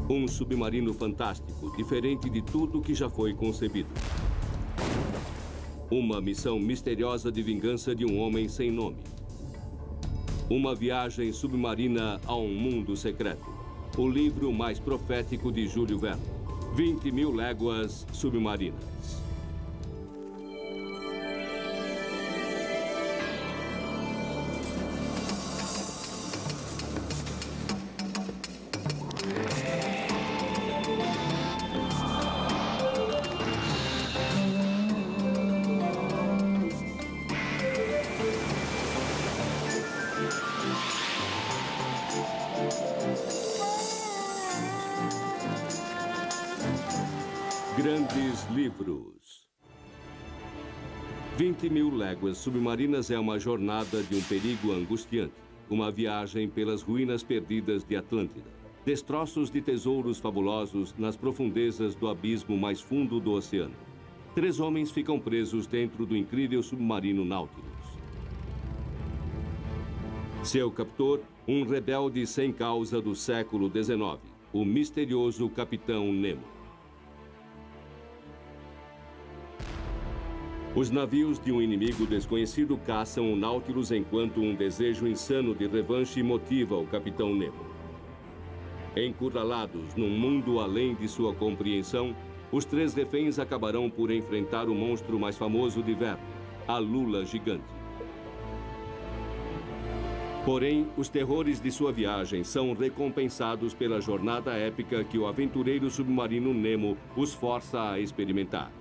Um submarino fantástico, diferente de tudo que já foi concebido. Uma missão misteriosa de vingança de um homem sem nome. Uma viagem submarina a um mundo secreto. O livro mais profético de Júlio Verne. 20.000 léguas submarinas. Grandes livros. 20.000 léguas submarinas é uma jornada de um perigo angustiante. Uma viagem pelas ruínas perdidas de Atlântida. Destroços de tesouros fabulosos nas profundezas do abismo mais fundo do oceano. 3 homens ficam presos dentro do incrível submarino Nautilus. Seu captor, um rebelde sem causa do século XIX. O misterioso Capitão Nemo. Os navios de um inimigo desconhecido caçam o Nautilus enquanto um desejo insano de revanche motiva o Capitão Nemo. Encurralados num mundo além de sua compreensão, os 3 reféns acabarão por enfrentar o monstro mais famoso de Verne, a Lula gigante. Porém, os terrores de sua viagem são recompensados pela jornada épica que o aventureiro submarino Nemo os força a experimentar.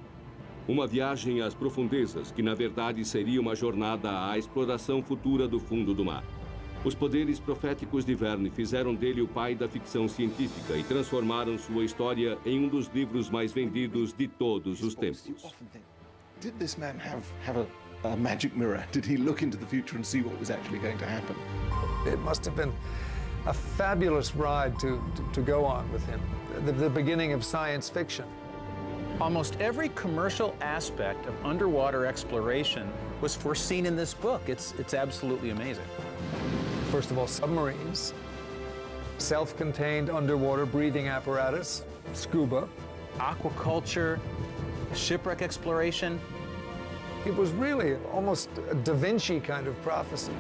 Uma viagem às profundezas, que na verdade seria uma jornada à exploração futura do fundo do mar. Os poderes proféticos de Verne fizeram dele o pai da ficção científica e transformaram sua história em um dos livros mais vendidos de todos os tempos. Did this man have a magic mirror? Did he look into the future and see what was actually going to happen? It must have been a fabulous ride to go on with him, the beginning of science fiction. Almost every commercial aspect of underwater exploration was foreseen in this book. It's absolutely amazing. First of all, submarines, self-contained underwater breathing apparatus, scuba. Aquaculture, shipwreck exploration. It was really almost a Da Vinci kind of prophecy.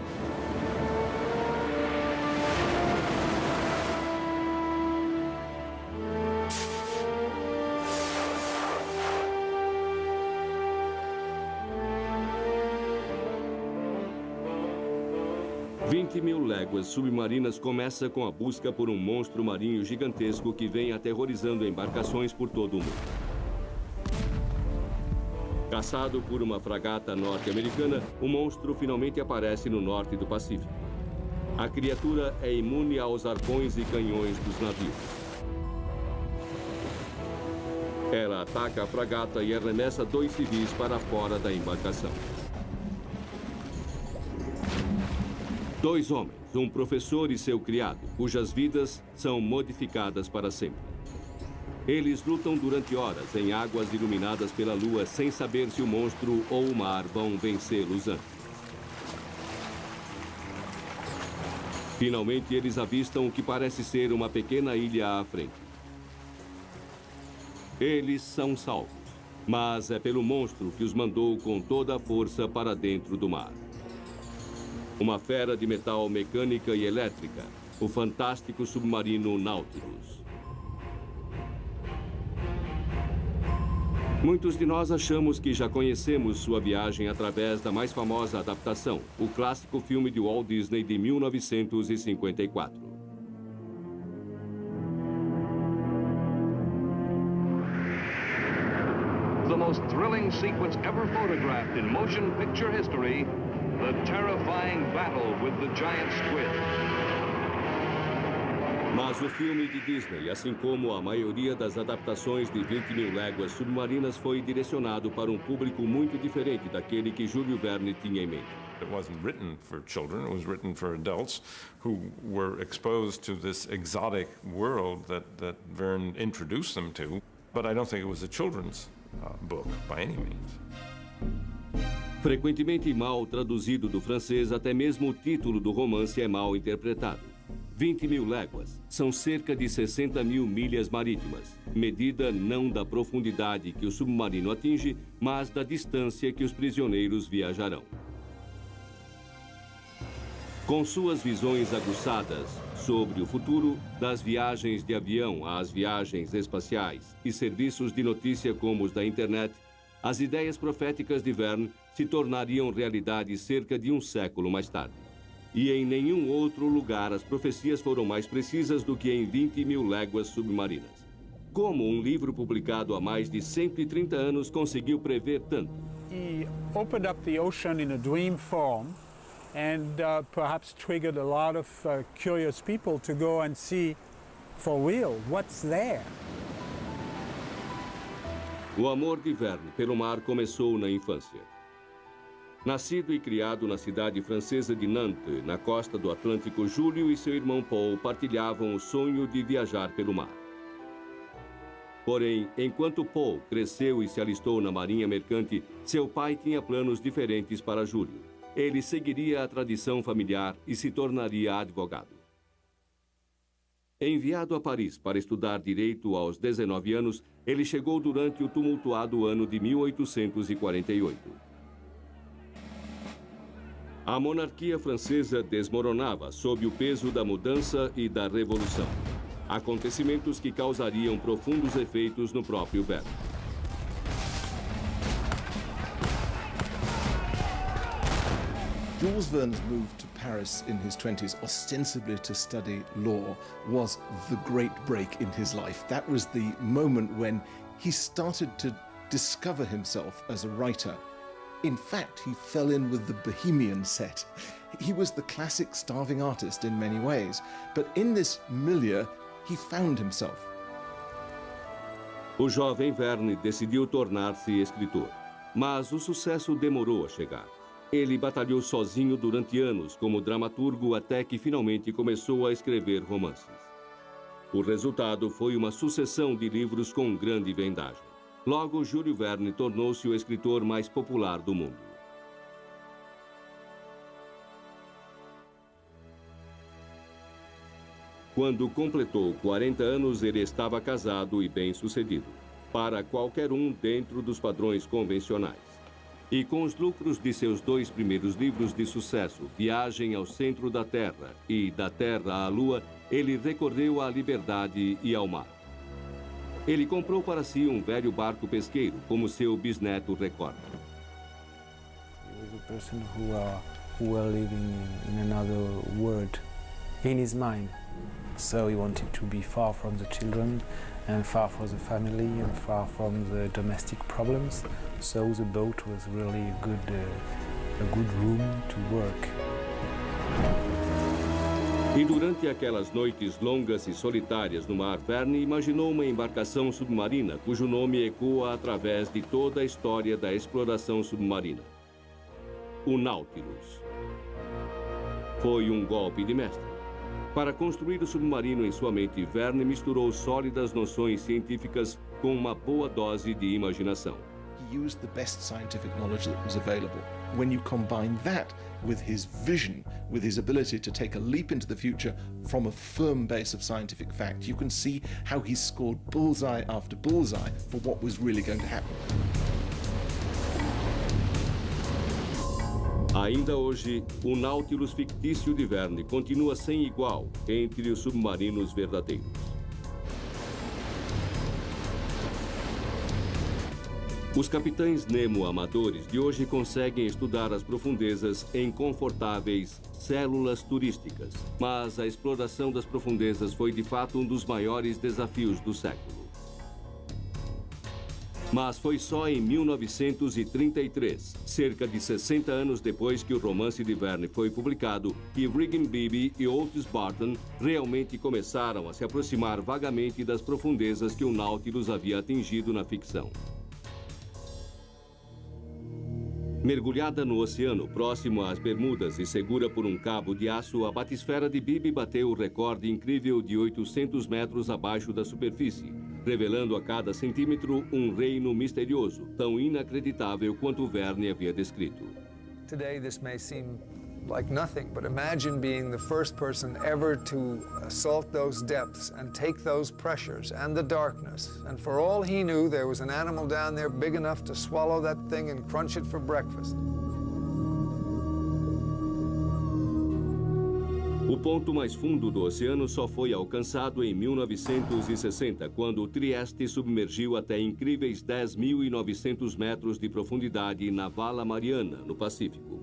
Mil léguas submarinas começa com a busca por um monstro marinho gigantesco que vem aterrorizando embarcações por todo o mundo. Caçado por uma fragata norte-americana, o monstro finalmente aparece no norte do Pacífico. A criatura é imune aos arpões e canhões dos navios. Ela ataca a fragata e arremessa 2 civis para fora da embarcação. 2 homens, um professor e seu criado, cujas vidas são modificadas para sempre. Eles lutam durante horas em águas iluminadas pela lua sem saber se o monstro ou o mar vão vencê-los antes. Finalmente, eles avistam o que parece ser uma pequena ilha à frente. Eles são salvos, mas é pelo monstro que os mandou com toda a força para dentro do mar. Uma fera de metal mecânica e elétrica, o fantástico submarino Nautilus. Muitos de nós achamos que já conhecemos sua viagem através da mais famosa adaptação, o clássico filme de Walt Disney de 1954. The most thrilling sequence ever photographed in motion picture history, the terrifying battle with the giant squid. Mas o filme de Disney, assim como a maioria das adaptações de 20.000 léguas submarinas, foi direcionado para um público muito diferente daquele que Júlio Verne tinha em mente. It wasn't written for children, it was written for adults who were exposed to this exotic world that Verne introduced them to. But I don't think it was a children's book by any means. Frequentemente mal traduzido do francês, até mesmo o título do romance é mal interpretado. 20.000 léguas são cerca de 60.000 milhas marítimas, medida não da profundidade que o submarino atinge, mas da distância que os prisioneiros viajarão. Com suas visões aguçadas sobre o futuro, das viagens de avião às viagens espaciais e serviços de notícia como os da internet, as ideias proféticas de Verne se tornariam realidade cerca de um século mais tarde. E em nenhum outro lugar as profecias foram mais precisas do que em 20.000 léguas submarinas. Como um livro publicado há mais de 130 anos conseguiu prever tanto? He opened up the ocean in a dream form and perhaps triggered a lot of curious people to go and see for real what's there. O amor de Verne pelo mar começou na infância. Nascido e criado na cidade francesa de Nantes, na costa do Atlântico, Júlio e seu irmão Paul partilhavam o sonho de viajar pelo mar. Porém, enquanto Paul cresceu e se alistou na marinha mercante, seu pai tinha planos diferentes para Júlio. Ele seguiria a tradição familiar e se tornaria advogado. Enviado a Paris para estudar direito aos 19 anos, ele chegou durante o tumultuado ano de 1848. A monarquia francesa desmoronava sob o peso da mudança e da revolução. Acontecimentos que causariam profundos efeitos no próprio Verne. Jules Verne's move to Paris in his 20s, ostensibly to study law, was the great break in his life. That was the moment when he started to discover himself as a writer. In fact, he fell in with the Bohemian set. He was the classic starving artist in many ways, but in this milieu, he found himself. O jovem Verne decidiu tornar-se escritor, mas o sucesso demorou a chegar. Ele batalhou sozinho durante anos como dramaturgo até que finalmente começou a escrever romances. O resultado foi uma sucessão de livros com grande vendagem. Logo, Júlio Verne tornou-se o escritor mais popular do mundo. Quando completou 40 anos, ele estava casado e bem-sucedido, para qualquer um dentro dos padrões convencionais. E com os lucros de seus 2 primeiros livros de sucesso, Viagem ao Centro da Terra e Da Terra à Lua, ele recorreu à liberdade e ao mar. Ele comprou para si um velho barco pesqueiro, como seu bisneto recorda. He was a person who were living in another world in his mind. So he wanted to be far from the children and far from the family and far from the domestic problems. So the boat was really a good room to work. E durante aquelas noites longas e solitárias no mar, Verne imaginou uma embarcação submarina cujo nome ecoa através de toda a história da exploração submarina. O Nautilus. Foi um golpe de mestre. Para construir o submarino em sua mente, Verne misturou sólidas noções científicas com uma boa dose de imaginação. He used the best scientific knowledge that was available. When you combine that with his vision, with his ability to take a leap into the future from a firm base of scientific fact, you can see how he scored bullseye after bullseye for what was really going to happen. Ainda hoje, o Nautilus fictício de Verne continua sem igual entre os submarinos verdadeiros. Os capitães Nemo amadores de hoje conseguem estudar as profundezas em confortáveis células turísticas, mas a exploração das profundezas foi de fato um dos maiores desafios do século. Mas foi só em 1933, cerca de 60 anos depois que o romance de Verne foi publicado, que Regan Beebe e Otis Barton realmente começaram a se aproximar vagamente das profundezas que o Nautilus havia atingido na ficção. Mergulhada no oceano próximo às Bermudas e segura por um cabo de aço, a batisfera de Beebe bateu o recorde incrível de 800 metros abaixo da superfície, revelando a cada centímetro um reino misterioso, tão inacreditável quanto Verne havia descrito. Today this may seem like nothing, but imagine being the first person ever to assault those depths and take those pressures and the darkness. And for all he knew, there was an animal down there big enough to swallow that thing and crunch it for breakfast. O ponto mais fundo do oceano só foi alcançado em 1960, quando o Trieste submergiu até incríveis 10.900 metros de profundidade na Vala Mariana, no Pacífico.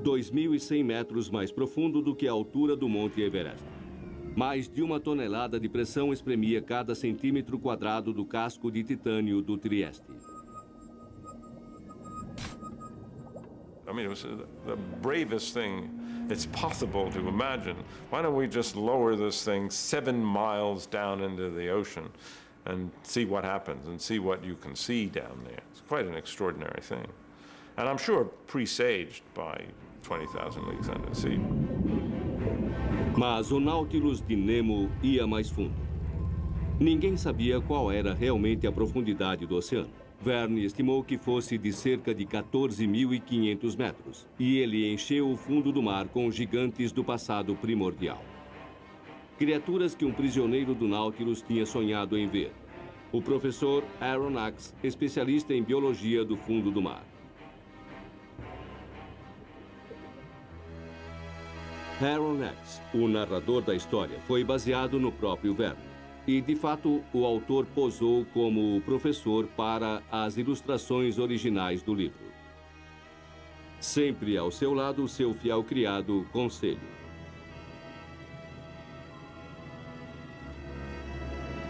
2.100 metros mais profundo do que a altura do Monte Everest. Mais de 1 tonelada de pressão espremia cada centímetro quadrado do casco de titânio do Trieste. I mean, it was the bravest thing it's possible to imagine. Why don't we just lower this thing 7 miles down into the ocean and see what happens and see what you can see down there? It's quite an extraordinary thing. And I'm sure presaged by 20,000 Leagues Under the Sea. Mas o Nautilus de Nemo ia mais fundo. Ninguém sabia qual era realmente a profundidade do oceano. Verne estimou que fosse de cerca de 14.500 metros, e ele encheu o fundo do mar com gigantes do passado primordial. Criaturas que um prisioneiro do Nautilus tinha sonhado em ver. O professor Aaron Axe, especialista em biologia do fundo do mar. Aaron Axe, o narrador da história, foi baseado no próprio Verne. E, de fato, o autor posou como o professor para as ilustrações originais do livro. Sempre ao seu lado, seu fiel criado, Conselho.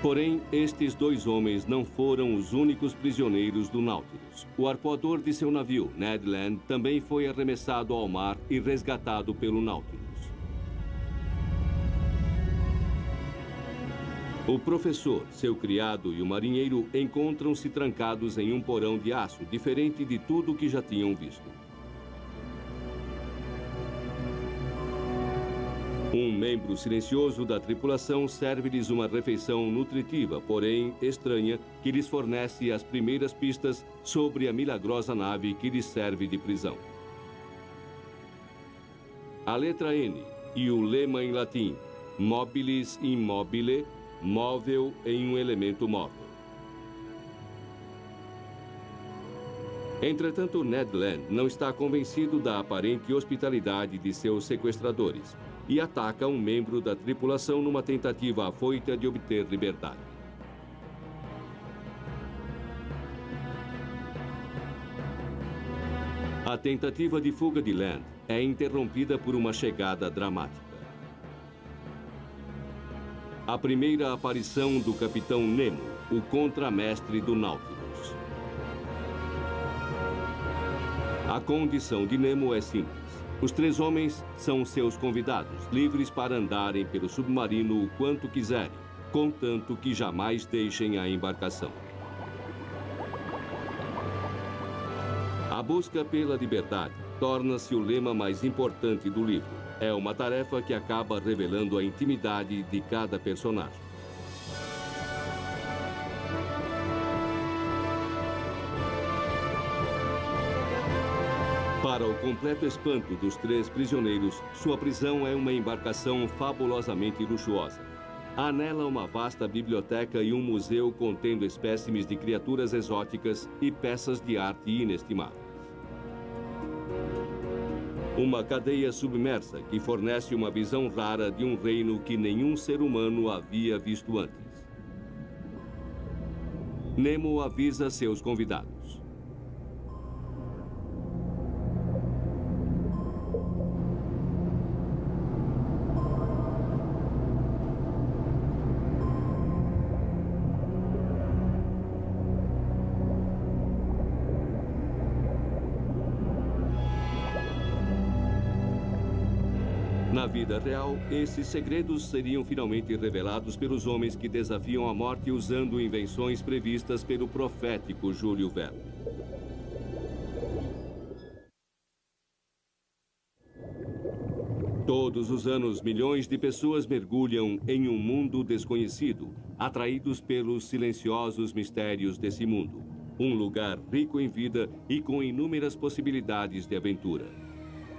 Porém, estes dois homens não foram os únicos prisioneiros do Nautilus. O arpoador de seu navio, Ned Land, também foi arremessado ao mar e resgatado pelo Nautilus. O professor, seu criado e o marinheiro encontram-se trancados em um porão de aço, diferente de tudo que já tinham visto. Um membro silencioso da tripulação serve-lhes uma refeição nutritiva, porém estranha, que lhes fornece as primeiras pistas sobre a milagrosa nave que lhes serve de prisão. A letra N e o lema em latim, mobilis in mobile, móvel em um elemento móvel. Entretanto, Ned Land não está convencido da aparente hospitalidade de seus sequestradores e ataca um membro da tripulação numa tentativa afoita de obter liberdade. A tentativa de fuga de Land é interrompida por uma chegada dramática. A primeira aparição do Capitão Nemo, o contramestre do Nautilus. A condição de Nemo é simples. Os três homens são seus convidados, livres para andarem pelo submarino o quanto quiserem, contanto que jamais deixem a embarcação. A busca pela liberdade torna-se o lema mais importante do livro. É uma tarefa que acaba revelando a intimidade de cada personagem. Para o completo espanto dos três prisioneiros, sua prisão é uma embarcação fabulosamente luxuosa. Há nela uma vasta biblioteca e um museu contendo espécimes de criaturas exóticas e peças de arte inestimáveis. Uma cadeia submersa que fornece uma visão rara de um reino que nenhum ser humano havia visto antes. Nemo avisa seus convidados. Na vida real, esses segredos seriam finalmente revelados pelos homens que desafiam a morte usando invenções previstas pelo profético Júlio Verne. Todos os anos, milhões de pessoas mergulham em um mundo desconhecido, atraídos pelos silenciosos mistérios desse mundo. Um lugar rico em vida e com inúmeras possibilidades de aventura.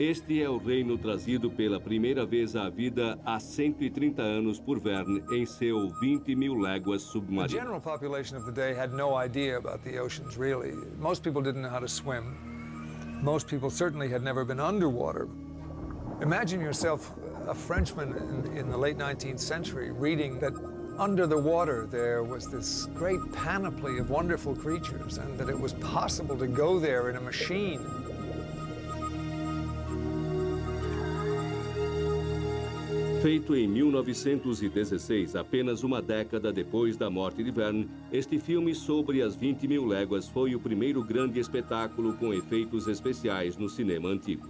Este é o reino trazido pela primeira vez à vida há 130 anos por Verne em seu 20.000 léguas The submarino. general population of the day had no idea about the oceans, really. Most people didn't know how to swim. Most people certainly had never been underwater. Imagine yourself a Frenchman in the late 19th century reading that under the water there was this great panoply of wonderful creatures and that it was possible to go there in a machine. Feito em 1916, apenas uma década depois da morte de Verne, este filme sobre as 20.000 léguas foi o primeiro grande espetáculo com efeitos especiais no cinema antigo.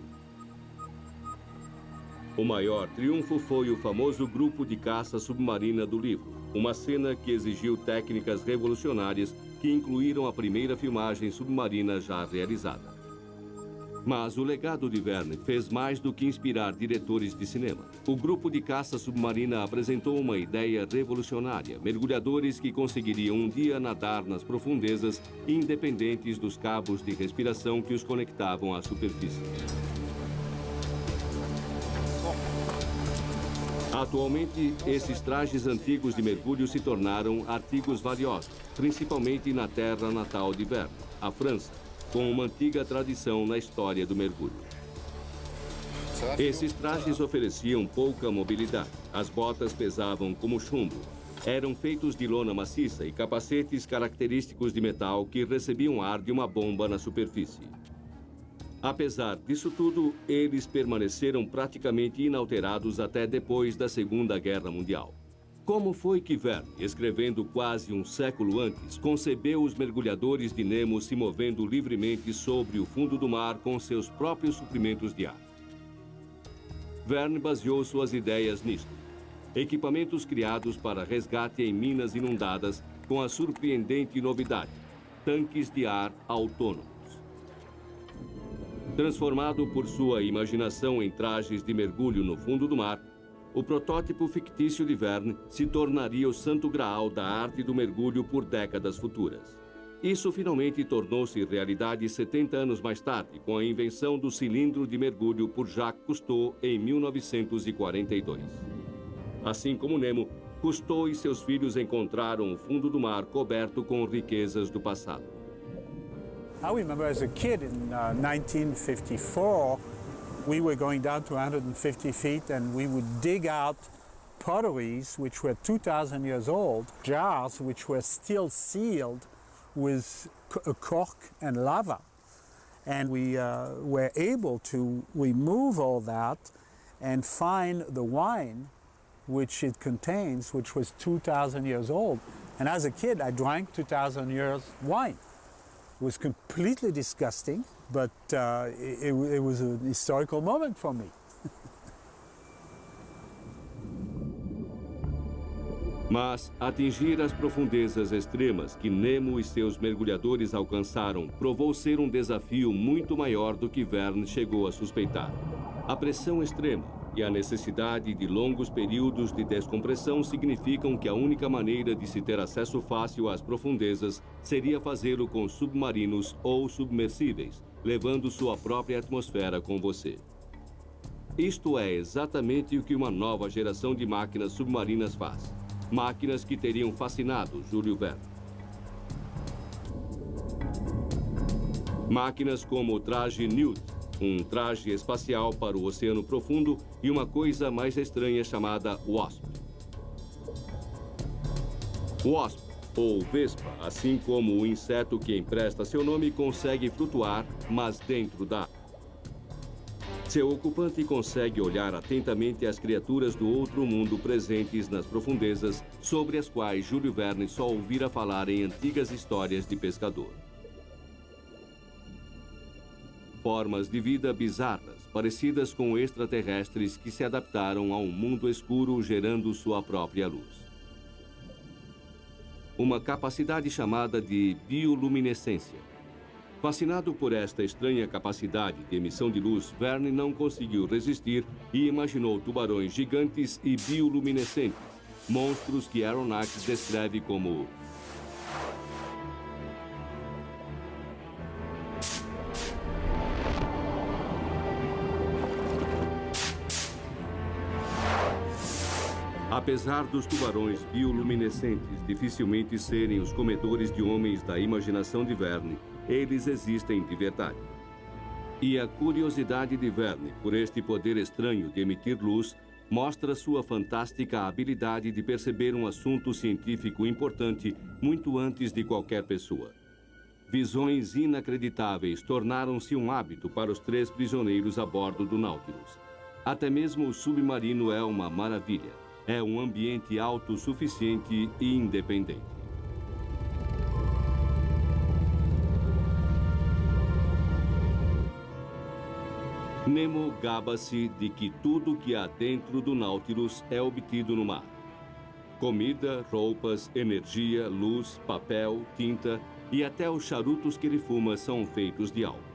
O maior triunfo foi o famoso grupo de caça submarina do livro, uma cena que exigiu técnicas revolucionárias que incluíram a primeira filmagem submarina já realizada. Mas o legado de Verne fez mais do que inspirar diretores de cinema. O grupo de caça submarina apresentou uma ideia revolucionária, mergulhadores que conseguiriam um dia nadar nas profundezas, independentes dos cabos de respiração que os conectavam à superfície. Atualmente, esses trajes antigos de mergulho se tornaram artigos valiosos, principalmente na terra natal de Verne, a França, com uma antiga tradição na história do mergulho. Esses trajes ofereciam pouca mobilidade. As botas pesavam como chumbo. Eram feitos de lona maciça e capacetes característicos de metal que recebiam ar de uma bomba na superfície. Apesar disso tudo, eles permaneceram praticamente inalterados até depois da Segunda Guerra Mundial. Como foi que Verne, escrevendo quase um século antes, concebeu os mergulhadores de Nemo se movendo livremente sobre o fundo do mar com seus próprios suprimentos de ar? Verne baseou suas ideias nisto. Equipamentos criados para resgate em minas inundadas com a surpreendente novidade: tanques de ar autônomos. Transformado por sua imaginação em trajes de mergulho no fundo do mar, o protótipo fictício de Verne se tornaria o santo graal da arte do mergulho por décadas futuras. Isso finalmente tornou-se realidade 70 anos mais tarde, com a invenção do cilindro de mergulho por Jacques Cousteau em 1942. Assim como Nemo, Cousteau e seus filhos encontraram o fundo do mar coberto com riquezas do passado. I remember as a kid in 1954, we were going down to 150 feet and we would dig out potteries which were 2,000 years old, jars which were still sealed with a cork and lava. And we were able to remove all that and find the wine which it contains, which was 2,000 years old. And as a kid, I drank 2,000 years wine. It was completely disgusting, but it was a historical moment for me. Mas atingir as profundezas extremas que Nemo e seus mergulhadores alcançaram provou ser um desafio muito maior do que Verne chegou a suspeitar. A pressão extrema e a necessidade de longos períodos de descompressão significam que a única maneira de se ter acesso fácil às profundezas seria fazê-lo com submarinos ou submersíveis, levando sua própria atmosfera com você. Isto é exatamente o que uma nova geração de máquinas submarinas faz. Máquinas que teriam fascinado Júlio Verne. Máquinas como o traje Newt, um traje espacial para o oceano profundo, e uma coisa mais estranha chamada Wasp. Wasp, ou vespa, assim como o inseto que empresta seu nome, consegue flutuar, mas dentro da água. Seu ocupante consegue olhar atentamente as criaturas do outro mundo presentes nas profundezas, sobre as quais Júlio Verne só ouvira falar em antigas histórias de pescador. Formas de vida bizarras, parecidas com extraterrestres que se adaptaram a um mundo escuro gerando sua própria luz. Uma capacidade chamada de bioluminescência. Fascinado por esta estranha capacidade de emissão de luz, Verne não conseguiu resistir e imaginou tubarões gigantes e bioluminescentes, monstros que Aronnax descreve como Apesar dos tubarões bioluminescentes dificilmente serem os comedores de homens da imaginação de Verne, eles existem de verdade. E a curiosidade de Verne por este poder estranho de emitir luz mostra sua fantástica habilidade de perceber um assunto científico importante muito antes de qualquer pessoa. Visões inacreditáveis tornaram-se um hábito para os 3 prisioneiros a bordo do Nautilus. Até mesmo o submarino é uma maravilha. É um ambiente autossuficiente e independente. Nemo gaba-se de que tudo que há dentro do Nautilus é obtido no mar. Comida, roupas, energia, luz, papel, tinta e até os charutos que ele fuma são feitos de álcool.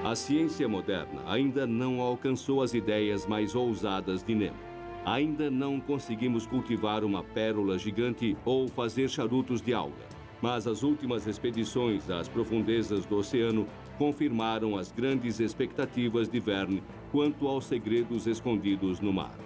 A ciência moderna ainda não alcançou as ideias mais ousadas de Nemo. Ainda não conseguimos cultivar uma pérola gigante ou fazer charutos de alga. Mas as últimas expedições às profundezas do oceano confirmaram as grandes expectativas de Verne quanto aos segredos escondidos no mar.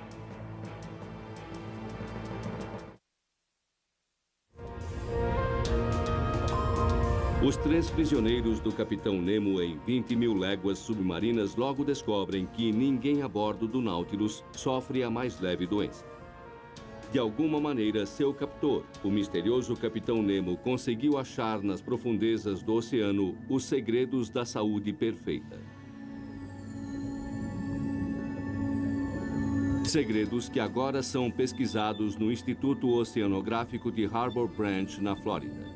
Os 3 prisioneiros do Capitão Nemo em 20.000 léguas submarinas logo descobrem que ninguém a bordo do Nautilus sofre a mais leve doença. De alguma maneira, seu captor, o misterioso Capitão Nemo, conseguiu achar nas profundezas do oceano os segredos da saúde perfeita. Segredos que agora são pesquisados no Instituto Oceanográfico de Harbor Branch, na Flórida.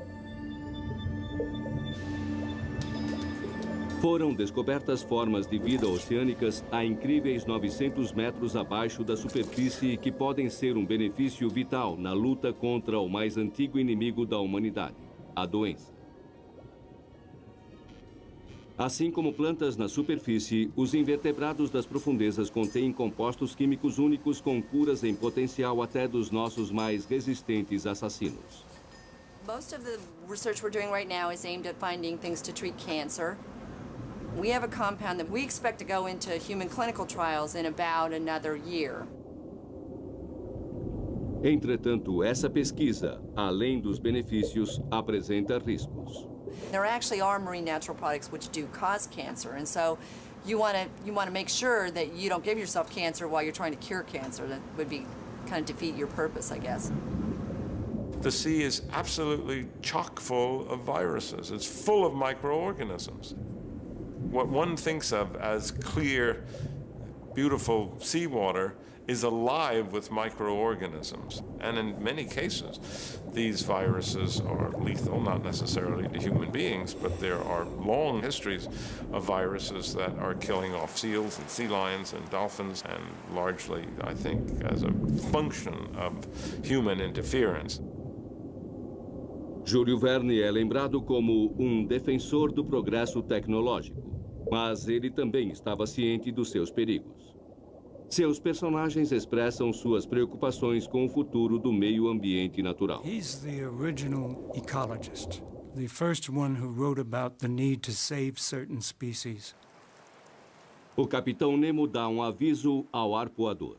Foram descobertas formas de vida oceânicas a incríveis 900 metros abaixo da superfície que podem ser um benefício vital na luta contra o mais antigo inimigo da humanidade, a doença. Assim como plantas na superfície, os invertebrados das profundezas contêm compostos químicos únicos com curas em potencial até dos nossos mais resistentes assassinos. Most of the research we're doing right now is aimed at finding things to treat cancer. We have a compound that we expect to go into human clinical trials in about another year. Entretanto, essa pesquisa, além dos benefícios, apresenta riscos. There actually are marine natural products which do cause cancer, and so you want to make sure that you don't give yourself cancer while you're trying to cure cancer. That would be kind of defeat your purpose, I guess. The sea is absolutely chock full of viruses. It's full of microorganisms. What one thinks of as clear, beautiful seawater is alive with microorganisms. And in many cases, these viruses are lethal, not necessarily to human beings, but there are long histories of viruses that are killing off seals and sea lions and dolphins, and largely, I think, as a function of human interference. Júlio Verne é lembrado como um defensor do progresso tecnológico, mas ele também estava ciente dos seus perigos. Seus personagens expressam suas preocupações com o futuro do meio ambiente natural. He's the original ecologist, the first one who wrote about the need to save certain species. O Capitão Nemo dá um aviso ao arpoador.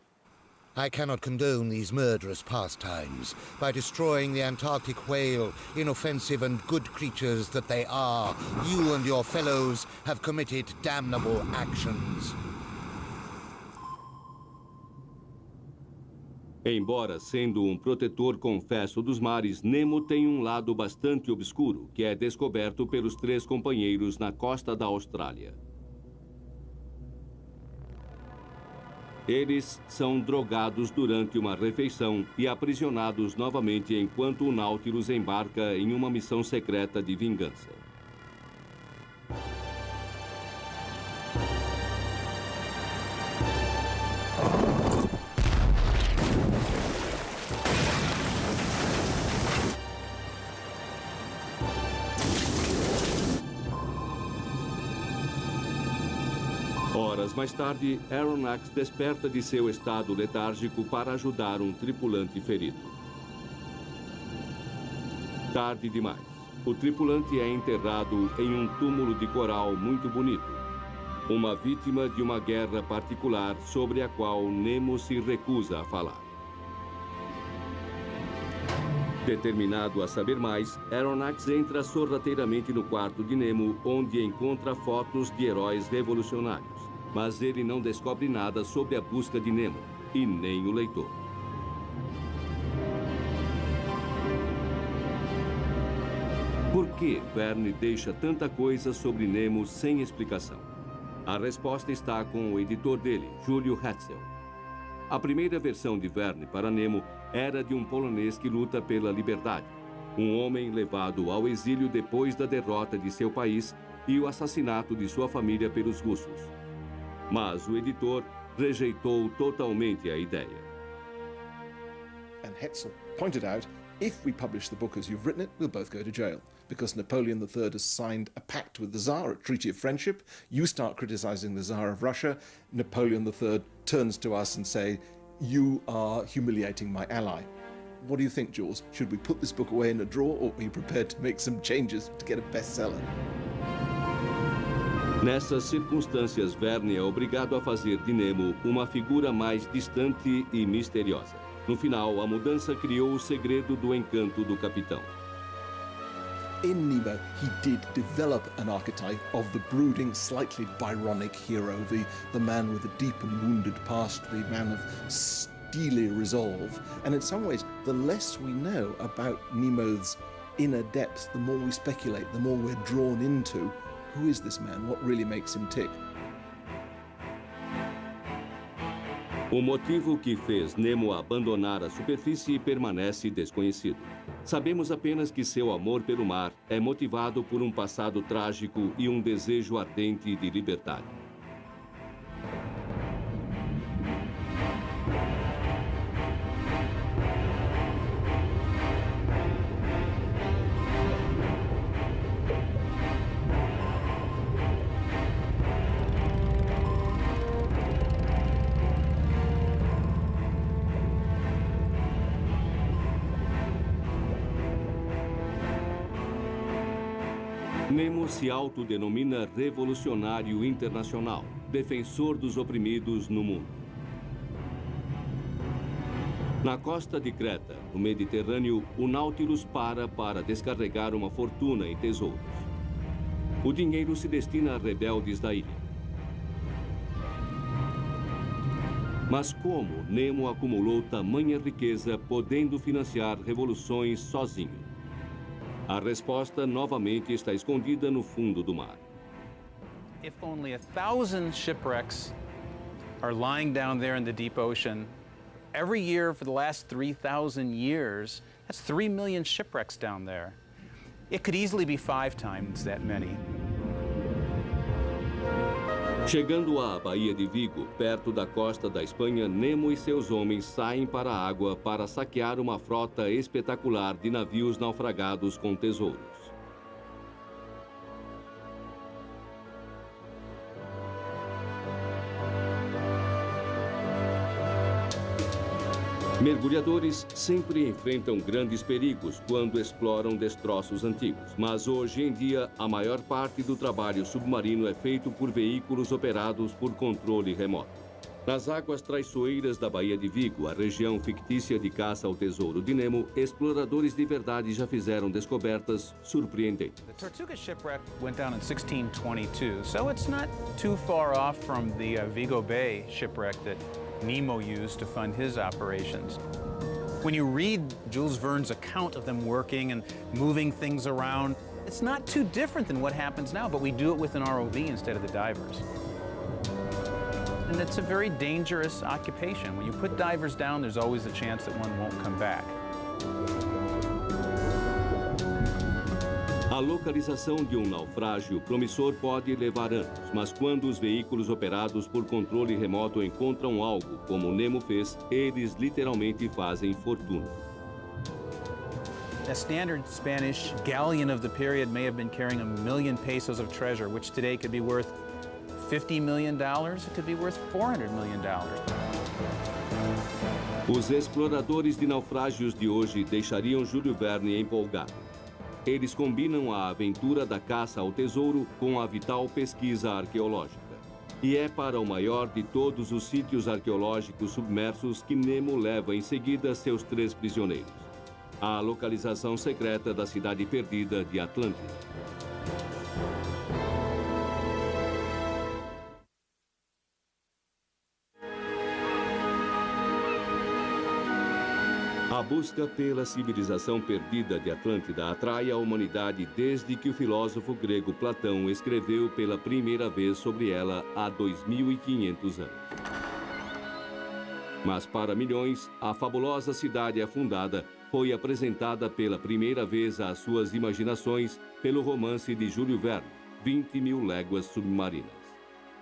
I cannot condone these murderous pastimes. By destroying the Antarctic whale, inoffensive and good creatures that they are, you and your fellows have committed damnable actions. Embora sendo um protetor confesso dos mares, Nemo tem um lado bastante obscuro, que é descoberto pelos 3 companheiros na costa da Austrália. Eles são drogados durante uma refeição e aprisionados novamente enquanto o Nautilus embarca em uma missão secreta de vingança. Horas mais tarde, Aronnax desperta de seu estado letárgico para ajudar um tripulante ferido. Tarde demais. O tripulante é enterrado em um túmulo de coral muito bonito. Uma vítima de uma guerra particular sobre a qual Nemo se recusa a falar. Determinado a saber mais, Aronnax entra sorrateiramente no quarto de Nemo, onde encontra fotos de heróis revolucionários. Mas ele não descobre nada sobre a busca de Nemo, e nem o leitor. Por que Verne deixa tanta coisa sobre Nemo sem explicação? A resposta está com o editor dele, Júlio Hetzel. A primeira versão de Verne para Nemo era de um polonês que luta pela liberdade, um homem levado ao exílio depois da derrota de seu país e o assassinato de sua família pelos russos. Mas o editor rejeitou totalmente a ideia. And Hetzel pointed out, if we publish the book as you've written it, we'll both go to jail. Because Napoleon III has signed a pact with the Tsar, a treaty of friendship. You start criticizing the Tsar of Russia. Napoleon III turns to us and say, you are humiliating my ally. What do you think, Jules? Should we put this book away in a drawer, or are you prepared to make some changes to get a bestseller? Nessas circunstâncias, Verne é obrigado a fazer de Nemo uma figura mais distante e misteriosa. No final, a mudança criou o segredo do encanto do capitão. In Nemo, he did develop an archetype of the brooding, slightly Byronic hero, the man with a deep and wounded past, the man of steely resolve. And in some ways, the less we know about Nemo's inner depths, the more we speculate, the more we're drawn into who is this man, what really makes him tick. O motivo que fez Nemo abandonar a superfície permanece desconhecido. Sabemos apenas que seu amor pelo mar é motivado por um passado trágico e um desejo ardente de liberdade. Nemo se autodenomina revolucionário internacional, defensor dos oprimidos no mundo. Na costa de Creta, no Mediterrâneo, o Nautilus para descarregar uma fortuna em tesouros. O dinheiro se destina a rebeldes da ilha. Mas como Nemo acumulou tamanha riqueza, podendo financiar revoluções sozinho? A resposta novamente está escondida no fundo do mar. If only 1,000 shipwrecks are lying down there in the deep ocean, every year for the last 3,000 years, that's 3 million shipwrecks down there. It could easily be 5 times that many. Chegando à Baía de Vigo, perto da costa da Espanha, Nemo e seus homens saem para a água para saquear uma frota espetacular de navios naufragados com tesouros. Mergulhadores sempre enfrentam grandes perigos quando exploram destroços antigos, mas hoje em dia a maior parte do trabalho submarino é feito por veículos operados por controle remoto. Nas águas traiçoeiras da Baía de Vigo, a região fictícia de caça ao tesouro de Nemo, exploradores de verdade já fizeram descobertas surpreendentes. The Tortuga shipwreck went down in 1622, so it's not too far off from the Vigo Bay shipwreck that Nemo used to fund his operations. When you read Jules Verne's account of them working and moving things around, it's not too different than what happens now, but we do it with an ROV instead of the divers. And it's a very dangerous occupation. When you put divers down, there's always a chance that one won't come back. A localização de um naufrágio promissor pode levar anos, mas quando os veículos operados por controle remoto encontram algo, como Nemo fez, eles literalmente fazem fortuna. A standard Spanish galleon of the period may have been carrying 1 million pesos of treasure, which today could be worth $50 million. It could be worth $400 million. Os exploradores de naufrágios de hoje deixariam Júlio Verne empolgado. Eles combinam a aventura da caça ao tesouro com a vital pesquisa arqueológica. E é para o maior de todos os sítios arqueológicos submersos que Nemo leva em seguida seus 3 prisioneiros. A localização secreta da cidade perdida de Atlântida. A busca pela civilização perdida de Atlântida atrai a humanidade desde que o filósofo grego Platão escreveu pela primeira vez sobre ela há 2.500 anos. Mas para milhões, a fabulosa cidade afundada foi apresentada pela primeira vez às suas imaginações pelo romance de Júlio Verne, 20.000 léguas submarinas.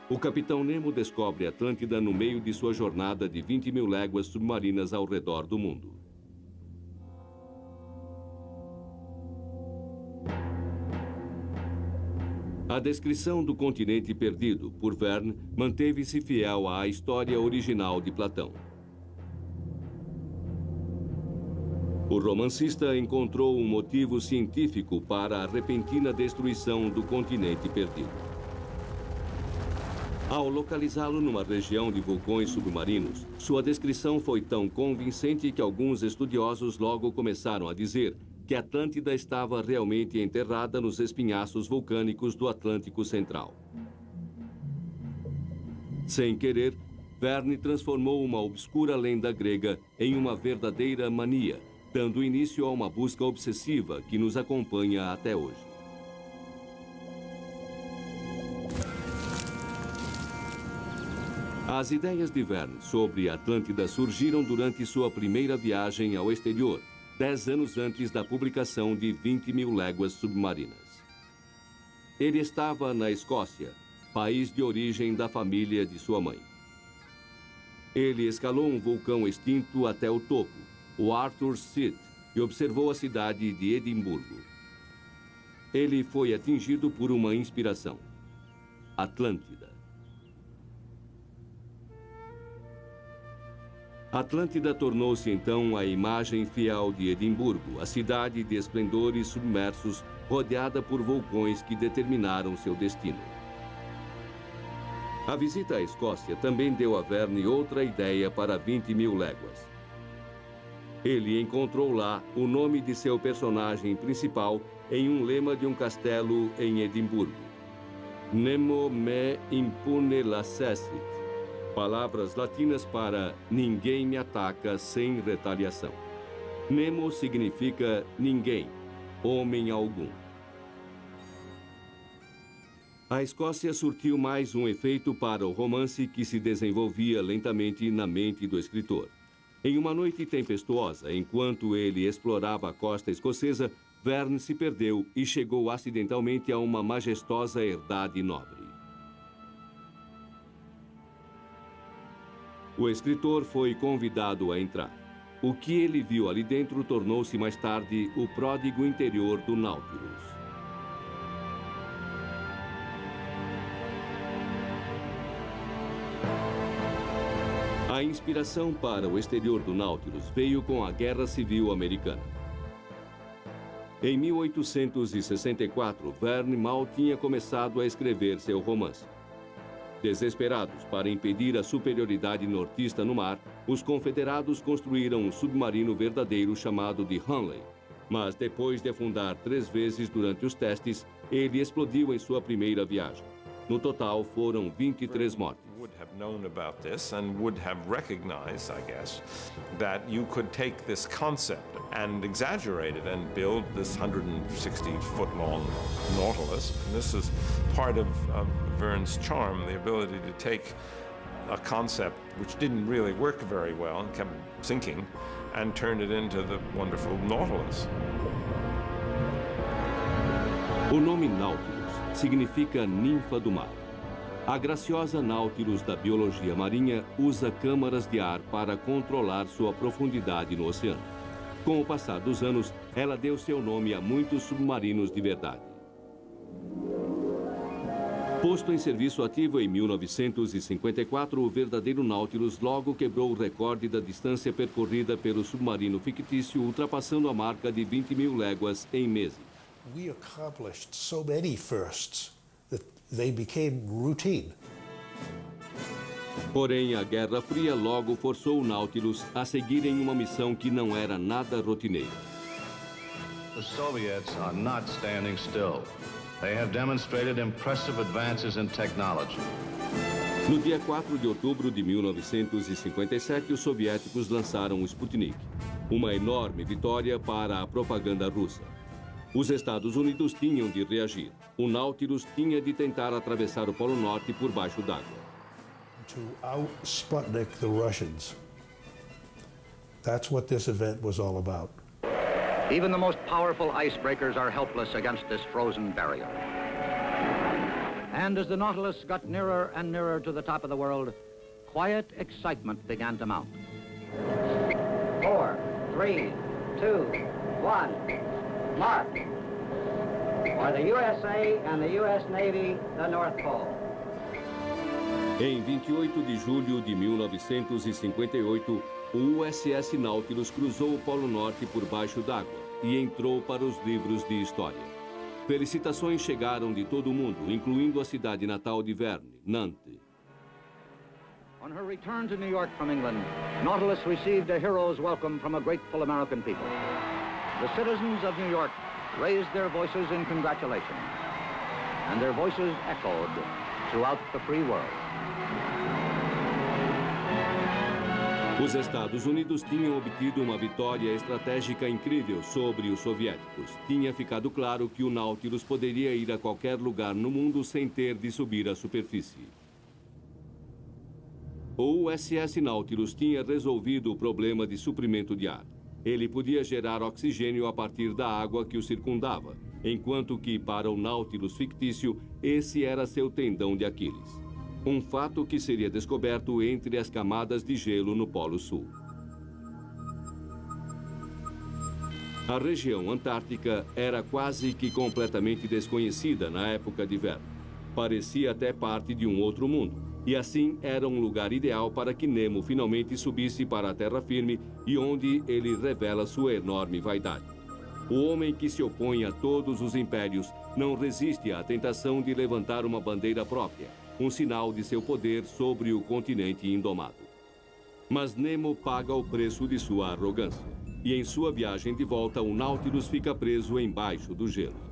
O capitão Nemo descobre Atlântida no meio de sua jornada de 20.000 léguas submarinas ao redor do mundo. A descrição do continente perdido por Verne manteve-se fiel à história original de Platão. O romancista encontrou um motivo científico para a repentina destruição do continente perdido. Ao localizá-lo numa região de vulcões submarinos, sua descrição foi tão convincente que alguns estudiosos logo começaram a dizer que Atlântida estava realmente enterrada nos espinhaços vulcânicos do Atlântico Central. Sem querer, Verne transformou uma obscura lenda grega em uma verdadeira mania, dando início a uma busca obsessiva que nos acompanha até hoje. As ideias de Verne sobre Atlântida surgiram durante sua primeira viagem ao exterior, 10 anos antes da publicação de 20.000 léguas submarinas. Ele estava na Escócia, país de origem da família de sua mãe. Ele escalou um vulcão extinto até o topo, o Arthur's Seat, e observou a cidade de Edimburgo. Ele foi atingido por uma inspiração: Atlântida. Atlântida tornou-se então a imagem fiel de Edimburgo, a cidade de esplendores submersos, rodeada por vulcões que determinaram seu destino. A visita à Escócia também deu a Verne outra ideia para 20.000 léguas. Ele encontrou lá o nome de seu personagem principal em um lema de um castelo em Edimburgo: Nemo me impune lacessit. Palavras latinas para ninguém me ataca sem retaliação. Nemo significa ninguém, homem algum. A Escócia surtiu mais um efeito para o romance que se desenvolvia lentamente na mente do escritor. Em uma noite tempestuosa, enquanto ele explorava a costa escocesa, Verne se perdeu e chegou acidentalmente a uma majestosa herdade nobre. O escritor foi convidado a entrar. O que ele viu ali dentro tornou-se mais tarde o pródigo interior do Nautilus. A inspiração para o exterior do Nautilus veio com a Guerra Civil Americana. Em 1864, Verne mal tinha começado a escrever seu romance. Desesperados para impedir a superioridade nortista no mar, os confederados construíram um submarino verdadeiro chamado de Hunley. Mas depois de afundar 3 vezes durante os testes, ele explodiu em sua primeira viagem. No total, foram 23 mortes. Would have known about this and would have recognized, I guess, that you could take this concept and exaggerate it and build this 160-foot-long Nautilus. And this is part of Verne's charm, the ability to take a concept which didn't really work very well and kept sinking and turn it into the wonderful Nautilus. O nome Nautilus significa ninfa do mar. A graciosa Nautilus da biologia marinha usa câmaras de ar para controlar sua profundidade no oceano. Com o passar dos anos, ela deu seu nome a muitos submarinos de verdade. Posto em serviço ativo em 1954, o verdadeiro Nautilus logo quebrou o recorde da distância percorrida pelo submarino fictício, ultrapassando a marca de 20.000 léguas em meses. We accomplished so many firsts that they became routine. Porém, a Guerra Fria logo forçou o Nautilus a seguir em uma missão que não era nada rotineira. The Soviets are not standing still. They have demonstrated impressive advances in technology. No dia 4 de outubro de 1957, os soviéticos lançaram o Sputnik, uma enorme vitória para a propaganda russa. Os Estados Unidos tinham de reagir. O Nautilus tinha de tentar atravessar o Polo Norte por baixo d'água. To out-Sputnik the Russians. That's what this event was all about. Even the most powerful icebreakers are helpless against this frozen barrier. And as the Nautilus got nearer and nearer to the top of the world, quiet excitement began to mount. 4, 3, 2, 1, mark! For the USA and the US Navy, the North Pole. Em 28 de julho de 1958, o USS Nautilus cruzou o Polo Norte por baixo d'água e entrou para os livros de história. Felicitações chegaram de todo o mundo, incluindo a cidade natal de Verne, Nantes. On her return to New York from England, Nautilus received a hero's welcome from a grateful American people. The citizens of New York raised their voices in congratulation, and their voices echoed throughout the free world. Os Estados Unidos tinham obtido uma vitória estratégica incrível sobre os soviéticos. Tinha ficado claro que o Nautilus poderia ir a qualquer lugar no mundo sem ter de subir à superfície. O USS Nautilus tinha resolvido o problema de suprimento de ar. Ele podia gerar oxigênio a partir da água que o circundava, enquanto que, para o Nautilus fictício, esse era seu tendão de Aquiles. Um fato que seria descoberto entre as camadas de gelo no Polo Sul. A região antártica era quase que completamente desconhecida na época de Verne. Parecia até parte de um outro mundo, e assim era um lugar ideal para que Nemo finalmente subisse para a terra firme e onde ele revela sua enorme vaidade. O homem que se opõe a todos os impérios não resiste à tentação de levantar uma bandeira própria, um sinal de seu poder sobre o continente indomado. Mas Nemo paga o preço de sua arrogância, e em sua viagem de volta, o Nautilus fica preso embaixo do gelo.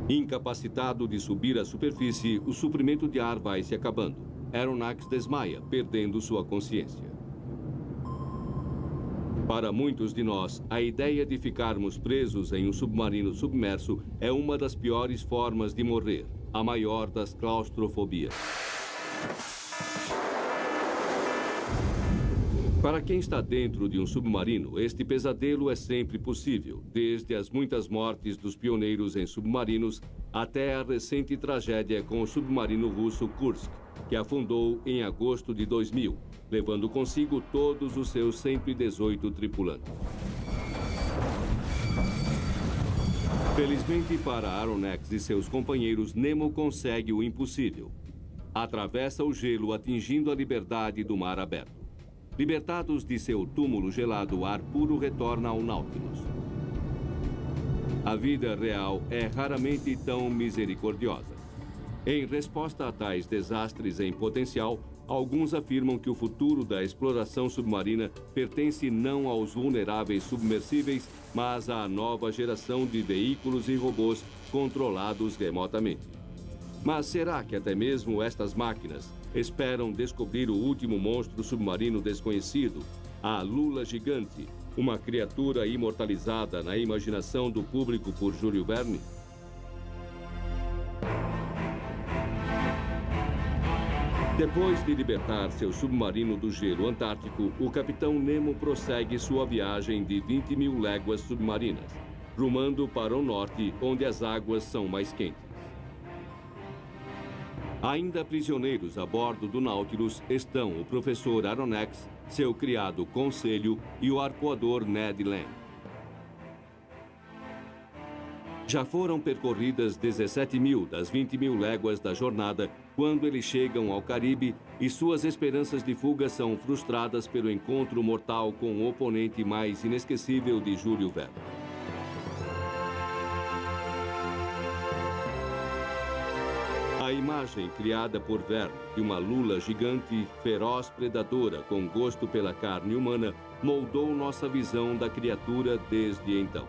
Incapacitado de subir à superfície, o suprimento de ar vai se acabando. Aronnax desmaia, perdendo sua consciência. Para muitos de nós, a ideia de ficarmos presos em um submarino submerso é uma das piores formas de morrer, a maior das claustrofobias. Para quem está dentro de um submarino, este pesadelo é sempre possível, desde as muitas mortes dos pioneiros em submarinos até a recente tragédia com o submarino russo Kursk, que afundou em agosto de 2000, levando consigo todos os seus 118 tripulantes. Felizmente para Aronnax e seus companheiros, Nemo consegue o impossível. Atravessa o gelo, atingindo a liberdade do mar aberto. Libertados de seu túmulo gelado, o ar puro retorna ao Nautilus. A vida real é raramente tão misericordiosa. Em resposta a tais desastres em potencial, alguns afirmam que o futuro da exploração submarina pertence não aos vulneráveis submersíveis, mas à nova geração de veículos e robôs controlados remotamente. Mas será que até mesmo estas máquinas esperam descobrir o último monstro submarino desconhecido, a Lula Gigante, uma criatura imortalizada na imaginação do público por Júlio Verne? Depois de libertar seu submarino do gelo antártico, o capitão Nemo prossegue sua viagem de 20 mil léguas submarinas, rumando para o norte, onde as águas são mais quentes. Ainda prisioneiros a bordo do Nautilus estão o professor Aronnax, seu criado Conselho e o arpoador Ned Land. Já foram percorridas 17 mil das 20 mil léguas da jornada quando eles chegam ao Caribe e suas esperanças de fuga são frustradas pelo encontro mortal com o oponente mais inesquecível de Júlio Verne. imagem criada por Verne de uma lula gigante, feroz predadora com gosto pela carne humana, moldou nossa visão da criatura desde então.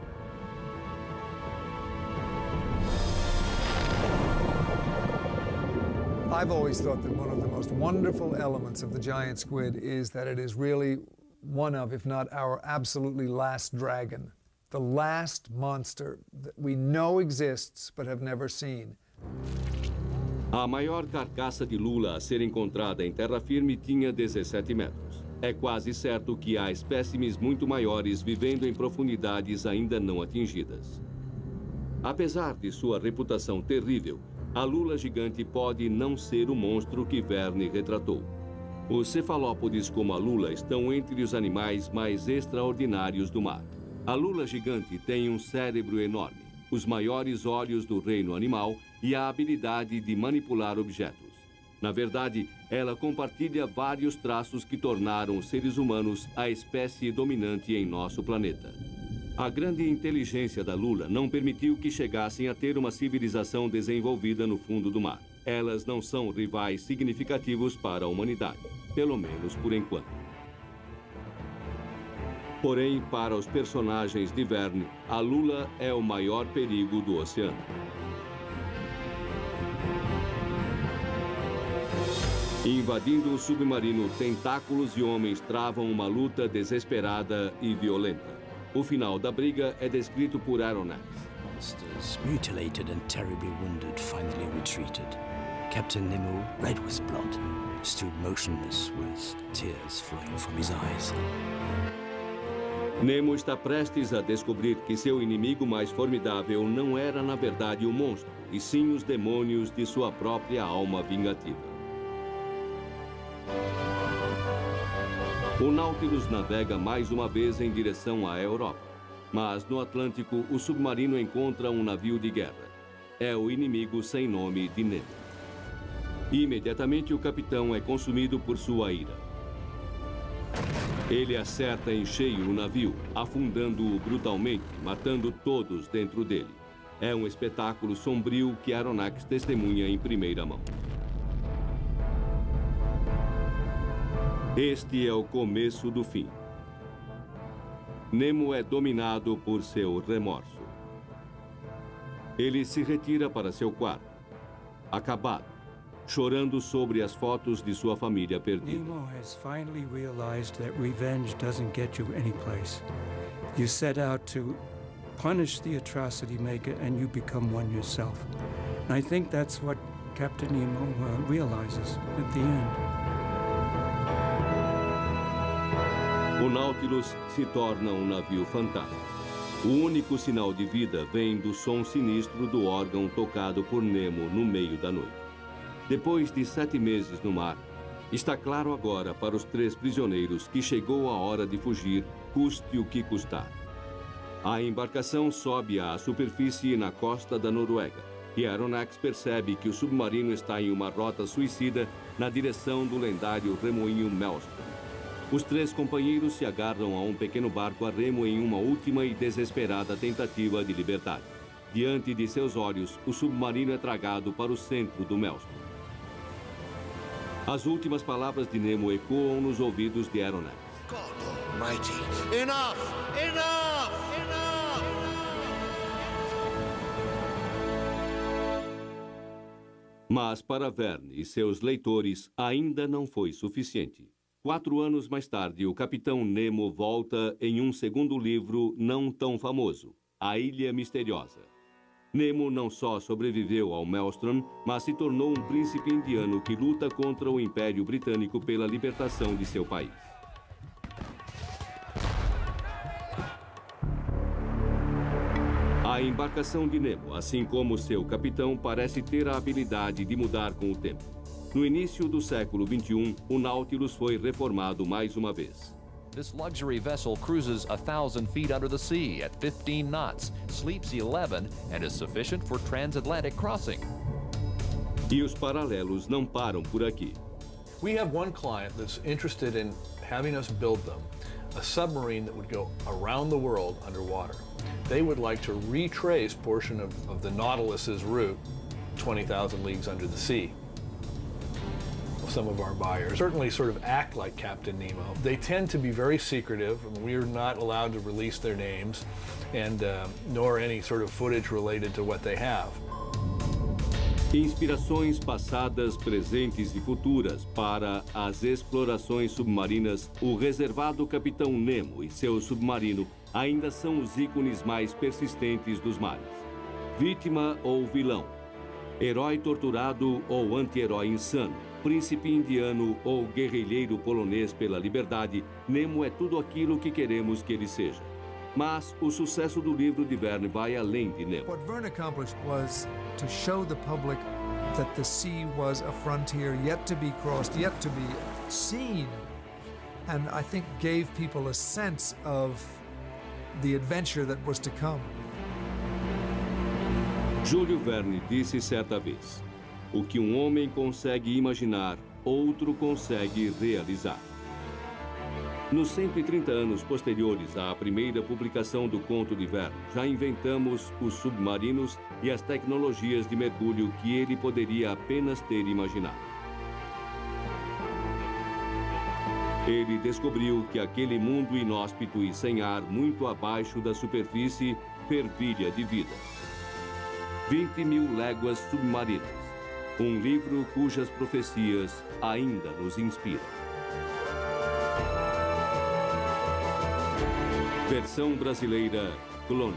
I've always thought that one of the most wonderful elements of the giant squid is that it is really one of, if not our absolutely last dragon. The last monster that we know exists but have never seen. A maior carcaça de lula a ser encontrada em terra firme tinha 17 metros. É quase certo que há espécimes muito maiores vivendo em profundidades ainda não atingidas. Apesar de sua reputação terrível, a lula gigante pode não ser o monstro que Verne retratou. Os cefalópodes como a lula estão entre os animais mais extraordinários do mar. A lula gigante tem um cérebro enorme, os maiores olhos do reino animal e a habilidade de manipular objetos. Na verdade, ela compartilha vários traços que tornaram os seres humanos a espécie dominante em nosso planeta. A grande inteligência da lula não permitiu que chegassem a ter uma civilização desenvolvida no fundo do mar. Elas não são rivais significativos para a humanidade, pelo menos por enquanto. Porém, para os personagens de Verne, a lula é o maior perigo do oceano. Invadindo o submarino, tentáculos e homens travam uma luta desesperada e violenta. O final da briga é descrito por Aronnax. Monsters, mutilated and terribly wounded, finally retreated. Captain Nemo, red with blood, stood motionless with tears flowing from his eyes. Nemo está prestes a descobrir que seu inimigo mais formidável não era, na verdade, o monstro, e sim os demônios de sua própria alma vingativa. O Nautilus navega mais uma vez em direção à Europa. Mas no Atlântico, o submarino encontra um navio de guerra. É o inimigo sem nome de Nemo. Imediatamente, o capitão é consumido por sua ira. Ele acerta em cheio o navio, afundando-o brutalmente, matando todos dentro dele. É um espetáculo sombrio que Aronnax testemunha em primeira mão. Este é o começo do fim. Nemo é dominado por seu remorso. Ele se retira para seu quarto, acabado, chorando sobre as fotos de sua família perdida. Nemo has finally realized that revenge doesn't get you anyplace. You set out to punish the atrocity maker and you become one yourself. And I think that's what Captain Nemo realizes at the end. O Nautilus se torna um navio fantasma. O único sinal de vida vem do som sinistro do órgão tocado por Nemo no meio da noite. Depois de 7 meses no mar, está claro agora para os 3 prisioneiros que chegou a hora de fugir, custe o que custar. A embarcação sobe à superfície na costa da Noruega e Aronnax percebe que o submarino está em uma rota suicida na direção do lendário remoinho Maelstrom. Os 3 companheiros se agarram a um pequeno barco a remo em uma última e desesperada tentativa de liberdade. Diante de seus olhos, o submarino é tragado para o centro do Maelstrom. As últimas palavras de Nemo ecoam nos ouvidos de Aronnax. God Almighty! Enough! Enough! Enough! Mas para Verne e seus leitores ainda não foi suficiente. 4 anos mais tarde, o Capitão Nemo volta em um segundo livro não tão famoso, A Ilha Misteriosa. Nemo não só sobreviveu ao Maelstrom, mas se tornou um príncipe indiano que luta contra o Império Britânico pela libertação de seu país. A embarcação de Nemo, assim como seu capitão, parece ter a habilidade de mudar com o tempo. No início do século XXI, o Nautilus foi reformado mais uma vez. This luxury vessel cruises 1,000 feet under the sea at 15 knots, sleeps 11, and is sufficient for transatlantic crossing. E os paralelos não param por aqui. We have one client that's interested in having us build them a submarine that would go around the world underwater. They would like to retrace portion of the Nautilus's route 20,000 Leagues Under the Sea. Some of our buyers certainly sort of act like Captain Nemo. They tend to be very secretive, and we're not allowed to release their names, and nor any sort of footage related to what they have. Inspirações passadas, presentes e futuras para as explorações submarinas, o reservado Capitão Nemo e seu submarino ainda são os ícones mais persistentes dos mares. Vítima ou vilão, herói torturado ou anti-herói insano, príncipe indiano ou guerrilheiro polonês pela liberdade, Nemo é tudo aquilo que queremos que ele seja. Mas o sucesso do livro de Verne vai além de Nemo. What Verne accomplished was to show the public that the sea was a frontier yet to be crossed, yet to be seen, and I think gave people a sense of the adventure that was to come. Júlio Verne disse certa vez: o que um homem consegue imaginar, outro consegue realizar. Nos 130 anos posteriores à primeira publicação do conto de Verne, já inventamos os submarinos e as tecnologias de mergulho que ele poderia apenas ter imaginado. Ele descobriu que aquele mundo inóspito e sem ar muito abaixo da superfície fervilha de vida. 20.000 léguas submarinas. Um livro cujas profecias ainda nos inspiram. Versão brasileira, Clone.